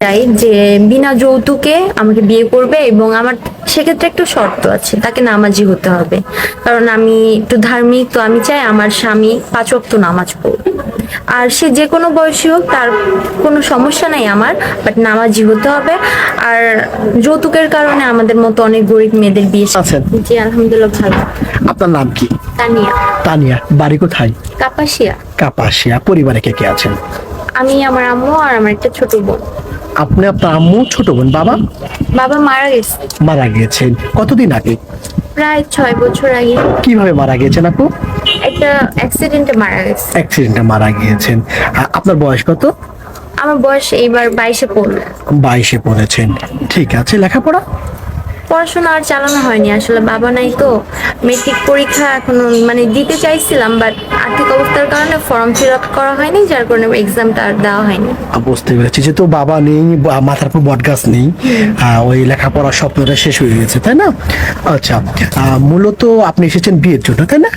চাই যে বিনা যৌতুকে আমাকে বিয়ে করবে, এবং আমার সেক্ষেত্রে একটু শর্ত আছে, তাকে নামাজি হতে হবে। কারণ আমি একটু ধার্মিক, তো আমি চাই আমার স্বামী 5 ওয়াক্ত নামাজ পড়বে। আর সে যে কোনো বয়সী হোক, তার কোনো সমস্যা নাই আমার, বাট নামাজি হতে হবে। আর যৌতুকের কারণে আমাদের মতো অনেক গরিব মেয়েদের বিয়ে। আছেন? জি আলহামদুলিল্লাহ ভালো। আপনার নাম কি? তানিয়া। তানিয়া, বাড়ি কোথায়? কাপাসিয়া। কাপাসিয়া। পরিবারে কে কে আছেন? আমি, আমার আম্মু আর আমার একটা ছোট বোন। আপনি, আপনার আম্মু, ছোট বোন। বাবা বাবা মারা গেছে মারা গিয়েছেন কতদিন আগে? প্রায় 6 বছর আগে। কিভাবে মারা গিয়েছেন আপু? একটা অ্যাক্সিডেন্টে মারা গেছে। অ্যাক্সিডেন্টে মারা গিয়েছেন। আপনার বয়স কত? আমার বয়স এইবার 22-এ পড়লো। 22-এ পড়েছেন। ঠিক আছে। লেখাপড়া? পড়াশোনা আর চালানো হয়নি, আসলে বাবা নাই তো। মেট্রিক পরীক্ষা এখনো মানে দিতে চাইছিলাম, বাট আর্থিক অবস্থার কারণে ফর্ম ফিল আপ করা হয়নি, যার কারণে এক্সামটা আর দেওয়া হয়নি। বুঝতে পেরেছি। যেহেতু বাবা নেই, মাথার উপর বটগাছ নেই, ওই লেখাপড়ার স্বপ্নটা শেষ হয়ে গেছে, তাই না? আচ্ছা, মূলত আপনি এসেছেন বিয়ের জন্য, তাই না?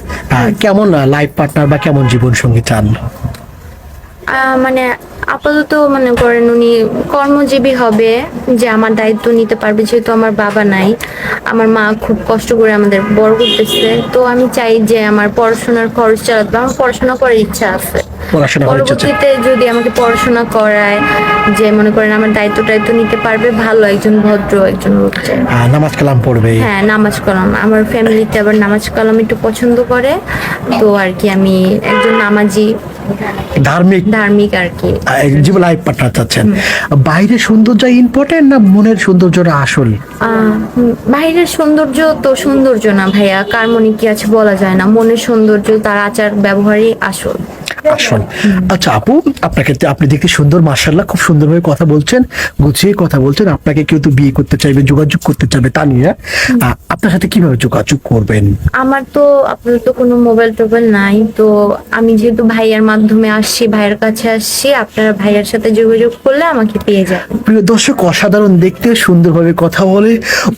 কেমন লাইফ পার্টনার বা কেমন জীবন সঙ্গী চান? মানে আপাতত মনে করেন উনি কর্মজীবী হবে, যে আমার দায়িত্ব নিতে পারবে, যেহেতু আমার বাবা নাই। আমার মা খুব কষ্ট করে আমাদের বড় করতেছে, তো আমি চাই যে আমার পড়াশোনার খরচ চালাতে পারবো। আমার পড়াশোনা করার ইচ্ছা আছে, পড়াশোনা করার ইচ্ছা আছে? পরবর্তীতে যদি আমাকে পড়াশোনা করায়, যে মনে করেন আমার দায়িত্ব নিতে পারবে, ভালো একজন ভদ্র একজন লোক চাই। নামাজ কালাম পড়বে? হ্যাঁ, নামাজ কালাম। আমার ফ্যামিলিতে আবার নামাজ কালাম একটু পছন্দ করে, তো আর কি আমি একজন নামাজি ধার্মিক আর কি জীবন লাইফ পার্টনার চাচ্ছেন। বাইরের সৌন্দর্য ইম্পর্টেন্ট না মনের সৌন্দর্যটা আসল? বাইরের সৌন্দর্য তো সৌন্দর্য না ভাইয়া, কার মনে কি আছে বলা যায় না। মনের সৌন্দর্য, তার আচার ব্যবহারই আসল। আসল। আচ্ছা আপু, আপনি দেখতে সুন্দর, মাশাআল্লাহ, খুব সুন্দরভাবে কথা বলছেন, গুছিয়ে কথা বলছেন। আপনাকে কেউ তো বিয়ে করতে চাইবে, যোগাযোগ করতে চাইবে, তা নিয়ে আপনার সাথে কিভাবে যোগাযোগ করবেন? আমার তো আপাতত কোনো মোবাইল টোবাইল নাই, তো আমি যেহেতু ভাইয়ার মাধ্যমে আসছি, ভাইয়ের কাছে আসছি, আপনারা ভাইয়ার সাথে যোগাযোগ করলে আমাকে পেয়ে যাবেন। প্রিয় দর্শক, অসাধারণ দেখতে, সুন্দরভাবে কথা বলে।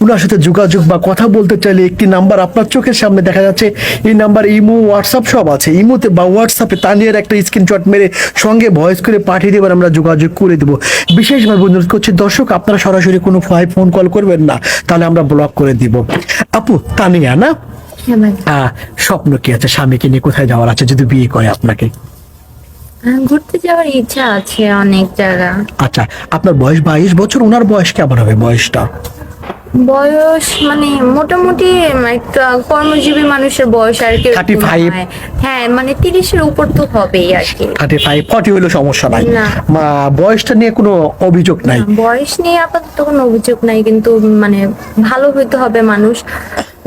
ওনার সাথে যোগাযোগ বা কথা বলতে চাইলে একটি নাম্বার আপনার চোখের সামনে দেখা যাচ্ছে। এই নাম্বার ইমো, হোয়াটসঅ্যাপ সব আছে। ইমোতে বা হোয়াটসঅ্যাপে তানিয়ার একটা স্ক্রিনশট মেরে সঙ্গে ভয়েস করে পাঠিয়ে দেবেন, আমরা যোগাযোগ করে দেবো। বিশেষভাবে অনুরোধ করছি দর্শক, আপনারা সরাসরি কোনো ফোন কল করবেন না, তাহলে আমরা ব্লক করে দিব। আপু, তানিয়া না? হ্যাঁ ভাই। স্বপ্ন কি আছে? স্বামীকে নিয়ে কোথায় যাওয়ার আছে যদি বিয়ে করে আপনাকে? ঘুরতে যাওয়ার ইচ্ছা আছে অনেক জায়গা। আচ্ছা, আপনার বয়স 22 বছর, ওনার বয়স কেমন হবে বয়সটা? বয়স মানে মোটামুটি একটা কর্মজীবী মানুষের বয়স আর কি 35? হ্যাঁ, মানে 30-এর উপর তো হবেই আর কি। 35 40 হইলে সমস্যা নাই। না। বয়সটা নিয়ে কোনো অভিযোগ নাই? বয়স নিয়ে আপাতত কোনো অভিযোগ নাই, কিন্তু মানে ভালো হইতে হবে মানুষ।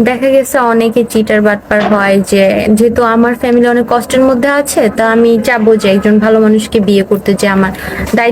দেখা গেছে অনেকে চিটার বাটপার হয়, যে যেহেতু আমার ফ্যামিলি অনেক কষ্টের মধ্যে আছে, তা আমি চাবো যে একজন ভালো মানুষকে বিয়ে করতে, যে আমার দায়িত্ব